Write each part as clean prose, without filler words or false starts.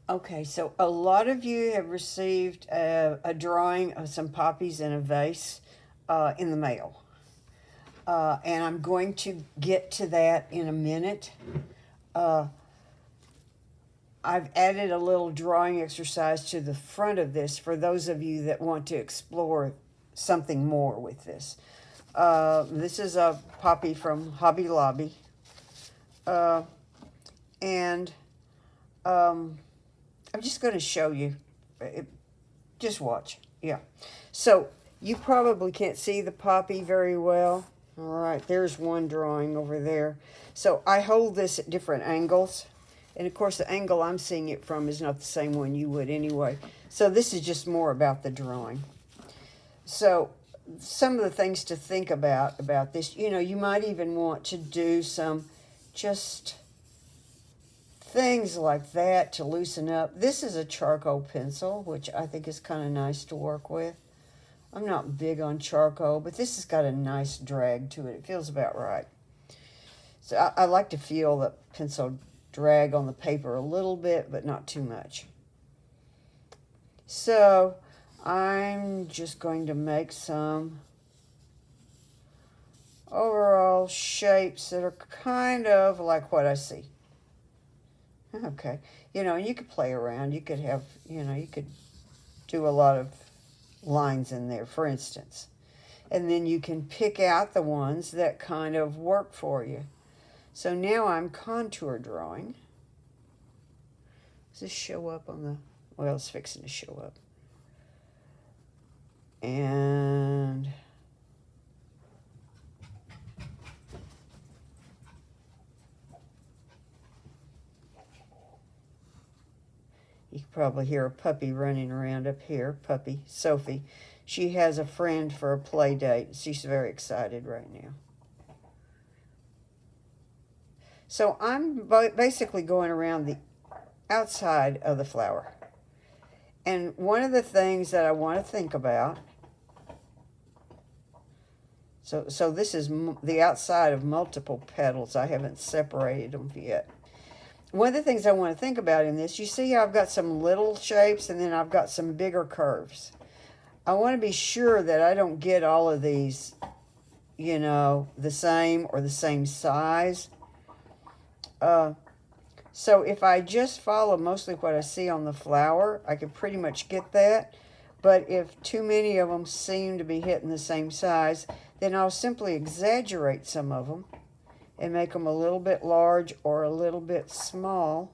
Okay, so a lot of you have received a drawing of some poppies in a vase in the mail. And I'm going to get to that in a minute. Uh, I've added a little drawing exercise to the front of this for those of you that want to explore something more with this. This is a poppy from Hobby Lobby. Uh, and I'm just going to show you. Just watch. Yeah. So you probably can't see the poppy very well. All right, there's one drawing over there. So I hold this at different angles. And of course, the angle I'm seeing it from is not the same one you would anyway. So this is just more about the drawing. So some of the things to think about this, you might even want to do some just things like that to loosen up. This is a charcoal pencil, which I think is kind of nice to work with. I'm not big on charcoal, but this has got a nice drag to it. It feels about right. So I like to feel the pencil drag on the paper a little bit, but not too much. So I'm just going to make some overall shapes that are kind of like what I see. Okay, you could play around. You could have, you could do a lot of lines in there, for instance. And then you can pick out the ones that kind of work for you. So now I'm contour drawing. Does this show up on the, well, it's fixing to show up. And you can probably hear a puppy running around up here. Puppy, Sophie. She has a friend for a play date. She's very excited right now. So I'm basically going around the outside of the flower. And one of the things that I want to think about, so this is the outside of multiple petals. I haven't separated them yet. One of the things I want to think about in this, you see how I've got some little shapes and then I've got some bigger curves. I want to be sure that I don't get all of these, the same or the same size. So if I just follow mostly what I see on the flower, I can pretty much get that. But if too many of them seem to be hitting the same size, then I'll simply exaggerate some of them and make them a little bit large or a little bit small.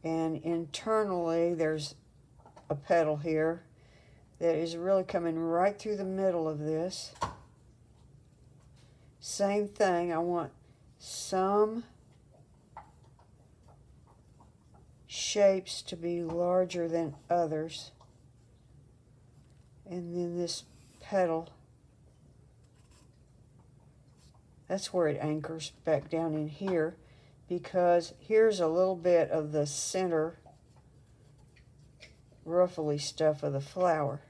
And internally, there's a petal here that is really coming right through the middle of this. Same thing, I want some shapes to be larger than others. And then this petal, that's where it anchors back down in here, because here's a little bit of the center ruffly stuff of the flower.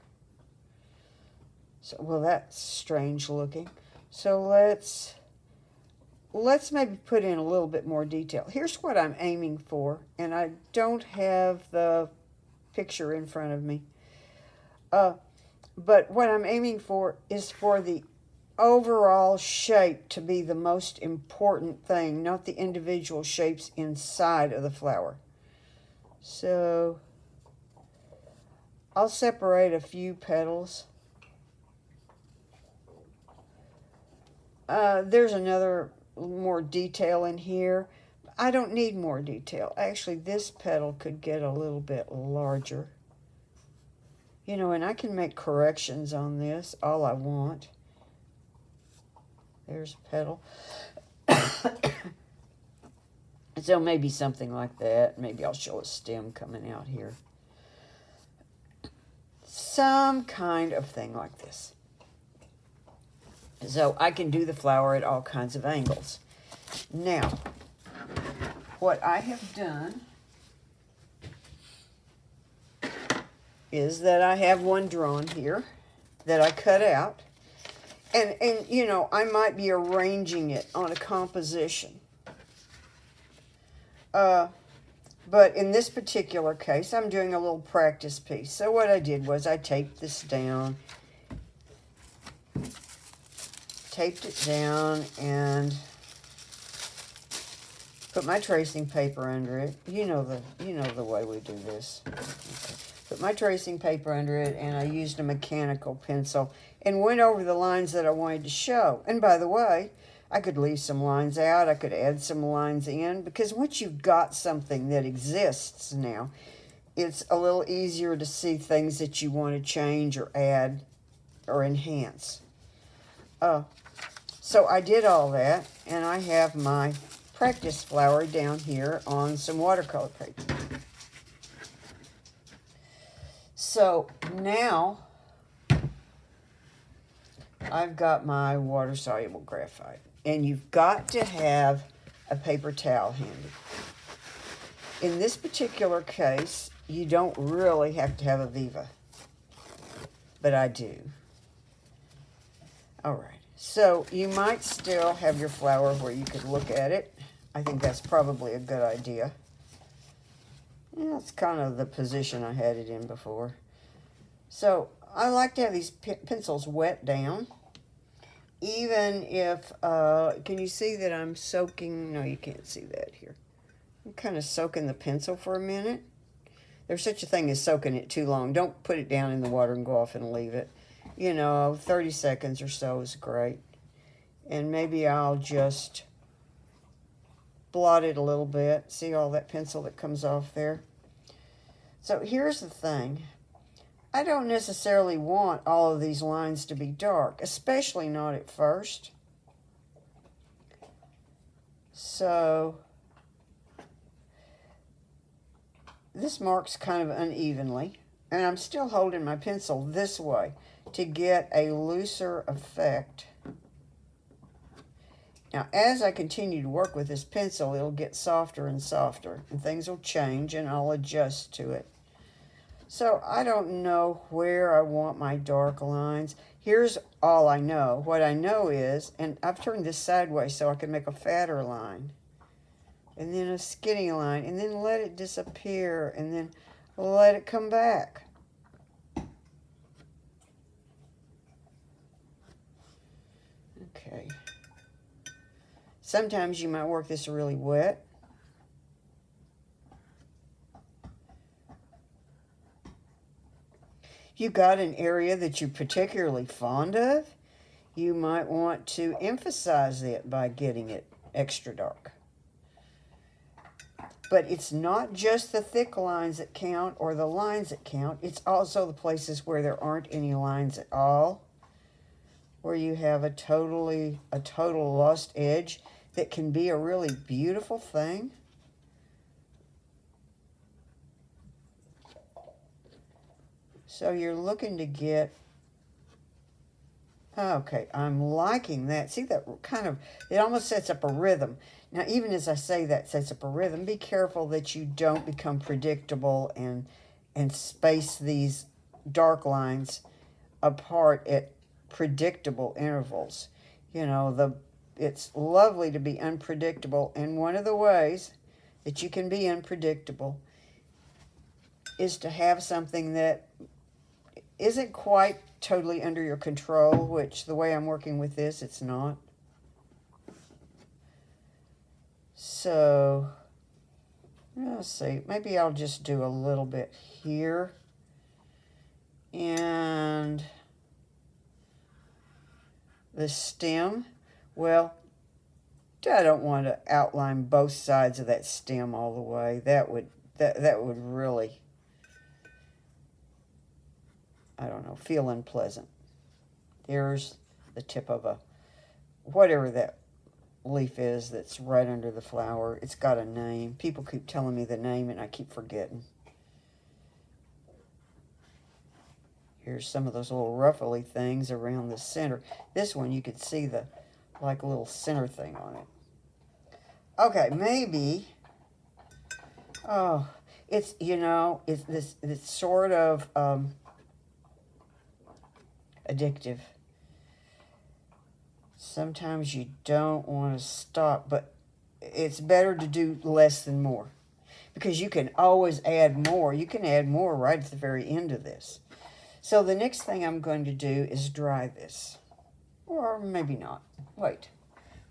So, well, that's strange looking. So let's maybe put in a little bit more detail. Here's what I'm aiming for, and I don't have the picture in front of me. But what I'm aiming for is for the overall shape to be the most important thing, not the individual shapes inside of the flower. So I'll separate a few petals. There's another more detail in here. I don't need more detail. Actually, this petal could get a little bit larger. And I can make corrections on this all I want. There's a petal. So maybe something like that. Maybe I'll show a stem coming out here. Some kind of thing like this. So I can do the flower at all kinds of angles. Now, what I have done is that I have one drawn here that I cut out. And you know, I might be arranging it on a composition. But in this particular case, I'm doing a little practice piece. So what I did was I taped this down. Taped it down and put my tracing paper under it. You know the way we do this. Okay. Put my tracing paper under it, and I used a mechanical pencil and went over the lines that I wanted to show. And by the way, I could leave some lines out. I could add some lines in, because once you've got something that exists now, it's a little easier to see things that you want to change or add or enhance. So I did all that, and I have my practice flower down here on some watercolor paper. So now I've got my water-soluble graphite, and you've got to have a paper towel handy. In this particular case, you don't really have to have a Viva, but I do. All right, so you might still have your flower where you could look at it. I think that's probably a good idea. Yeah, that's kind of the position I had it in before. So I like to have these pencils wet down. Even if, can you see that I'm soaking? No, you can't see that here. I'm kind of soaking the pencil for a minute. There's such a thing as soaking it too long. Don't put it down in the water and go off and leave it. You know, 30 seconds or so is great. And maybe I'll just blot it a little bit. See all that pencil that comes off there? So here's the thing. I don't necessarily want all of these lines to be dark, especially not at first. So this marks kind of unevenly, and I'm still holding my pencil this way to get a looser effect. Now, as I continue to work with this pencil, it'll get softer and softer, and things will change, and I'll adjust to it. So I don't know where I want my dark lines. Here's all I know. What I know is, and I've turned this sideways so I can make a fatter line, and then a skinny line, and then let it disappear, and then let it come back. Okay. Sometimes you might work this really wet. You got an area that you're particularly fond of, you might want to emphasize it by getting it extra dark. But it's not just the thick lines that count or the lines that count. It's also the places where there aren't any lines at all, where you have a total lost edge that can be a really beautiful thing. So you're looking to get, okay, I'm liking that. See, that kind of, it almost sets up a rhythm. Now, even as I say that sets up a rhythm, be careful that you don't become predictable and space these dark lines apart at predictable intervals. You know, it's lovely to be unpredictable, and one of the ways that you can be unpredictable is to have something that isn't quite totally under your control, which the way I'm working with this, it's not. So, let's see, maybe I'll just do a little bit here. And the stem, well, I don't want to outline both sides of that stem all the way. That would really, I don't know, feel unpleasant. There's the tip of a, whatever that leaf is that's right under the flower. It's got a name. People keep telling me the name and I keep forgetting. Here's some of those little ruffly things around the center. This one you could see the like little center thing on it. Okay, maybe Oh, it's, you know, it's sort of addictive. Sometimes you don't want to stop, but it's better to do less than more, because you can always add more. You can add more right at the very end of this. So the next thing I'm going to do is dry this. Or maybe not. Wait.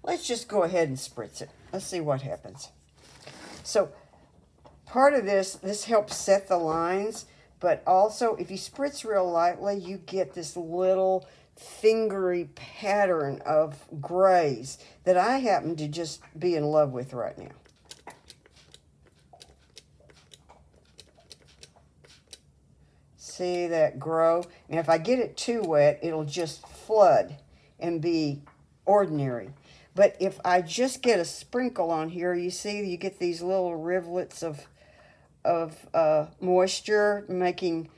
Let's just go ahead and spritz it. Let's see what happens. So part of this helps set the lines, but also if you spritz real lightly, you get this little fingery pattern of grays that I happen to just be in love with right now. See that grow? And if I get it too wet, it'll just flood and be ordinary. But if I just get a sprinkle on here, you see, you get these little rivulets of moisture making,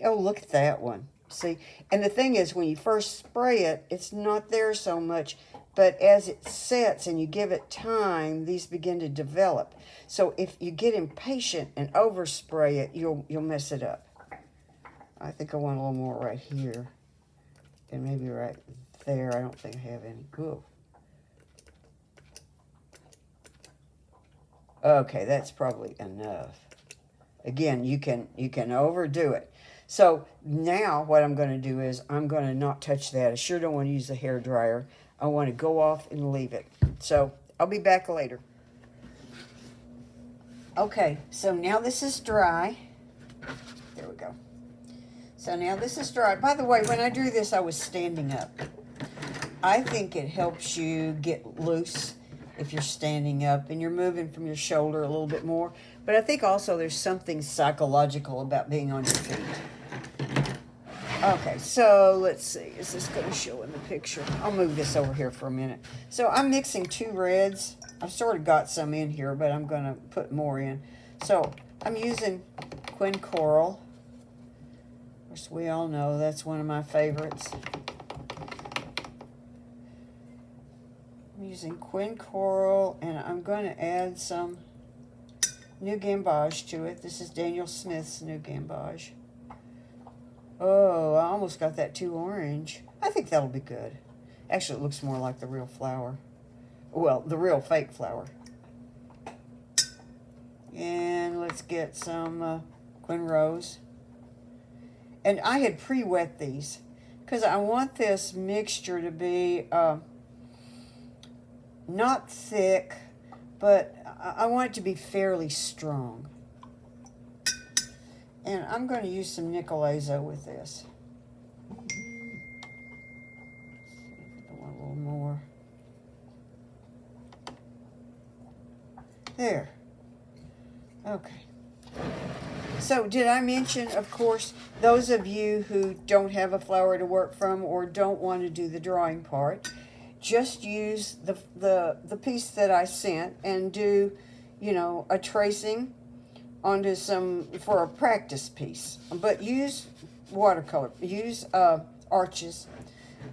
oh, look at that one. See, and the thing is, when you first spray it, it's not there so much, but as it sets and you give it time, these begin to develop. So if you get impatient and overspray it, you'll mess it up. I think I want a little more right here, and maybe right there. I don't think I have any. Ooh. Okay, that's probably enough. Again, you can overdo it. So now what I'm going to do is I'm going to not touch that. I sure don't want to use the hair dryer. I want to go off and leave it. So I'll be back later. Okay, so now this is dry. There we go. So now this is dry. By the way, when I drew this, I was standing up. I think it helps you get loose if you're standing up and you're moving from your shoulder a little bit more. But I think also there's something psychological about being on your feet. Okay, so let's see. Is this going to show in the picture? I'll move this over here for a minute. So I'm mixing two reds. I've sort of got some in here, but I'm going to put more in. So I'm using Quin Coral. Of course, we all know that's one of my favorites. I'm using Quin Coral, and I'm going to add some New Gamboge to it. This is Daniel Smith's New Gamboge. Oh, I almost got that too orange. I think that'll be good. Actually, it looks more like the real flower. Well, the real fake flower. And let's get some Quin Rose. And I had pre-wet these because I want this mixture to be not thick, but I want it to be fairly strong. And I'm going to use some Nickel Azo with this. I want a little more. There. Okay. So did I mention, of course, those of you who don't have a flower to work from or don't want to do the drawing part, just use the piece that I sent and do, you know, a tracing onto some, for a practice piece. But use watercolor, use arches.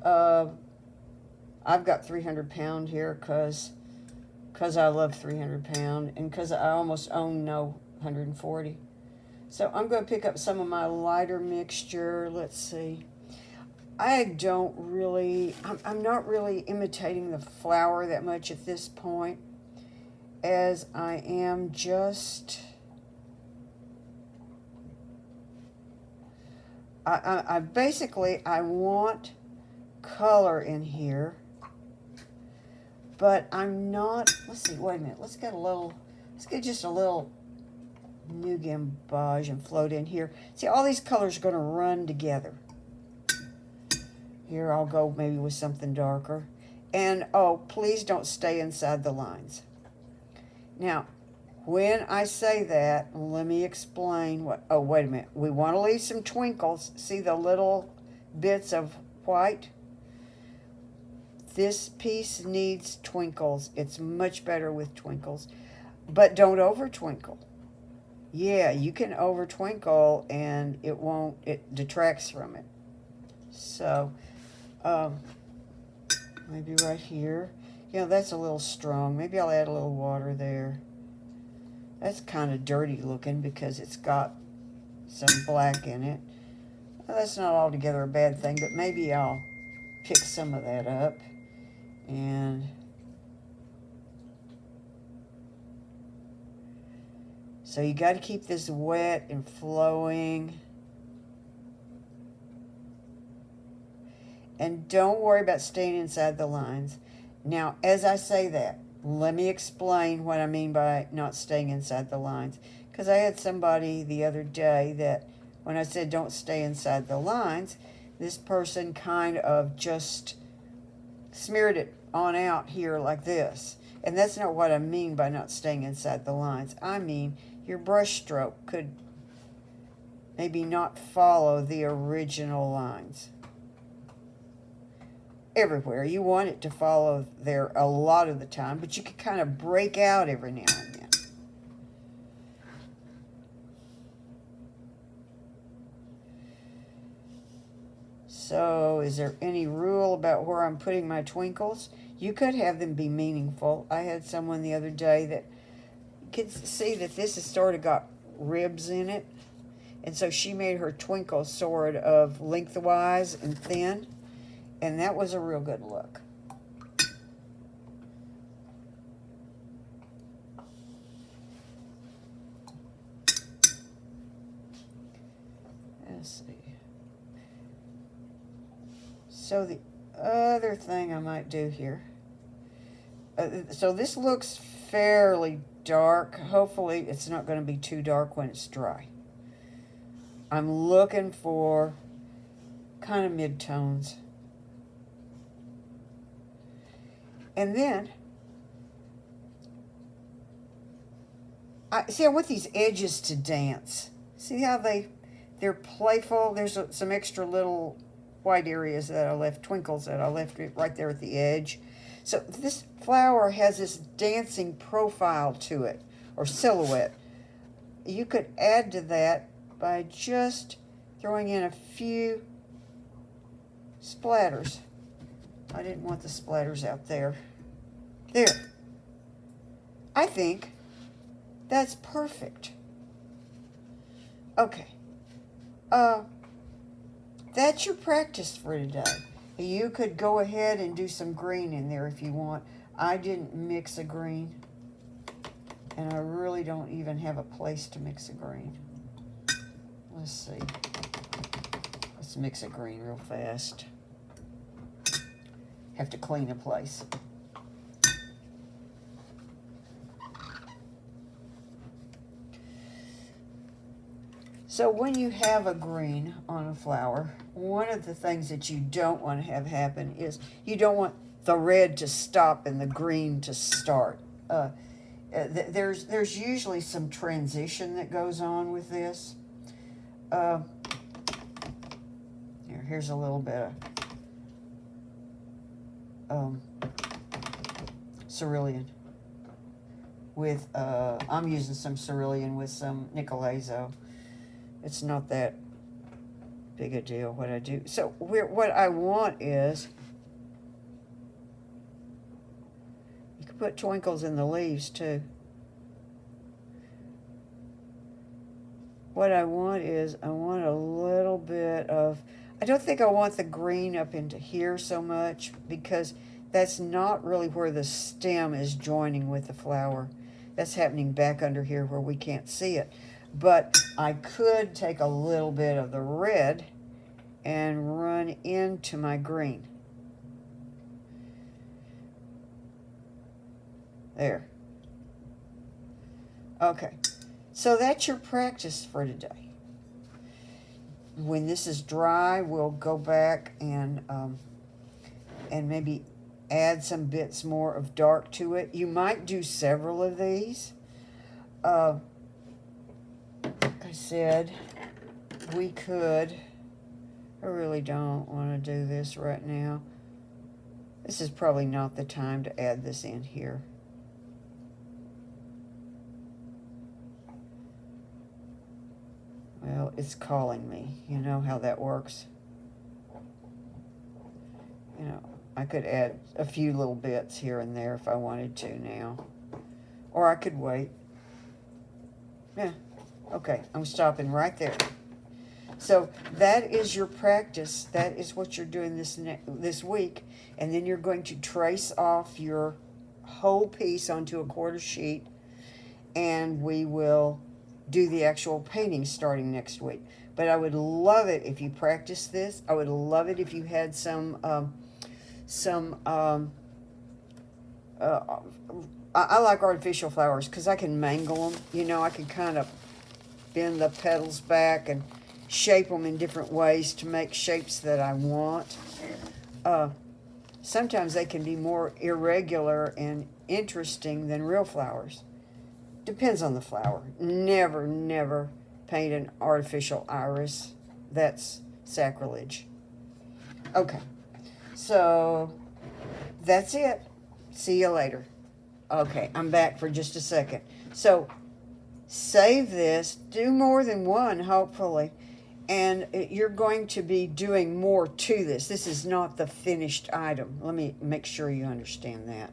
I've got 300 pound here because I love 300 pound and because I almost own no 140. So I'm going to pick up some of my lighter mixture. Let's see. I'm not really imitating the flower that much at this point, as I am just, I basically, I want color in here, but I'm not, let's see, wait a minute, let's get just a little New Gamboge and float in here. See, all these colors are going to run together. Here, I'll go maybe with something darker. And, oh, please don't stay inside the lines. Now, when I say that, let me explain what, oh, wait a minute. We want to leave some twinkles. See the little bits of white? This piece needs twinkles. It's much better with twinkles. But don't over twinkle. Yeah, you can over twinkle and it detracts from it. So, maybe right here. You know, that's a little strong. Maybe I'll add a little water there. That's kind of dirty looking because it's got some black in it. Well, that's not altogether a bad thing, but maybe I'll pick some of that up. And so you got to keep this wet and flowing. And don't worry about staying inside the lines. Now, as I say that, let me explain what I mean by not staying inside the lines. Because I had somebody the other day that, when I said don't stay inside the lines, this person kind of just smeared it on out here like this. And that's not what I mean by not staying inside the lines. I mean, your brush stroke could maybe not follow the original lines. Everywhere. You want it to follow there a lot of the time, but you can kind of break out every now and then. So, is there any rule about where I'm putting my twinkles? You could have them be meaningful. I had someone the other day that you could see that this has sort of got ribs in it. And so she made her twinkles sort of lengthwise and thin. And that was a real good look. Let's see. So the other thing I might do here. So this looks fairly dark. Hopefully it's not going to be too dark when it's dry. I'm looking for kind of mid-tones. And then, I want these edges to dance. See how they're playful? There's some extra little white areas that I left, twinkles that I left right there at the edge. So this flower has this dancing profile to it, or silhouette. You could add to that by just throwing in a few splatters. I didn't want the splatters out there. There. I think that's perfect. Okay. That's your practice for today. You could go ahead and do some green in there if you want. I didn't mix a green. And I really don't even have a place to mix a green. Let's see. Let's mix a green real fast. Have to clean a place. So when you have a green on a flower, one of the things that you don't want to have happen is you don't want the red to stop and the green to start. There's usually some transition that goes on with this. Here's a little bit of cerulean with I'm using some cerulean with some nickel azo. It's not that big a deal what I do. So what I want is, you can put twinkles in the leaves too. What I want is, I want a little bit of, I don't think I want the green up into here so much, because that's not really where the stem is joining with the flower. That's happening back under here where we can't see it. But I could take a little bit of the red and run into my green. There. Okay. So that's your practice for today. When this is dry, we'll go back and maybe add some bits more of dark to it. You might do several of these. I said we could. I really don't want to do this right now. This is probably not the time to add this in here. Well, it's calling me. You know how that works. You know, I could add a few little bits here and there if I wanted to now. Or I could wait. Yeah. Okay, I'm stopping right there. So that is your practice. That is what you're doing this week. And then you're going to trace off your whole piece onto a quarter sheet, and we will do the actual painting starting next week. But I would love it if you practice this. I would love it if you had some uh, I like artificial flowers because I can mangle them. You know, I can kind of bend the petals back and shape them in different ways to make shapes that I want. Sometimes they can be more irregular and interesting than real flowers. Depends on the flower. Never, never paint an artificial iris. That's sacrilege. Okay, so that's it. See you later. Okay, I'm back for just a second. So save this, do more than one, hopefully, and you're going to be doing more to this. This is not the finished item. Let me make sure you understand that.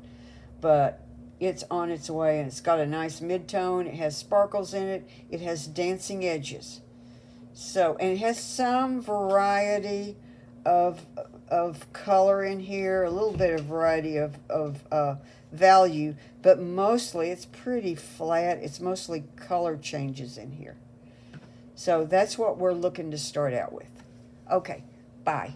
But it's on its way, and it's got a nice mid-tone. It has sparkles in it. It has dancing edges. So, and it has some variety of color in here, a little bit of variety of value, but mostly it's pretty flat. It's mostly color changes in here. So that's what we're looking to start out with. Okay, bye.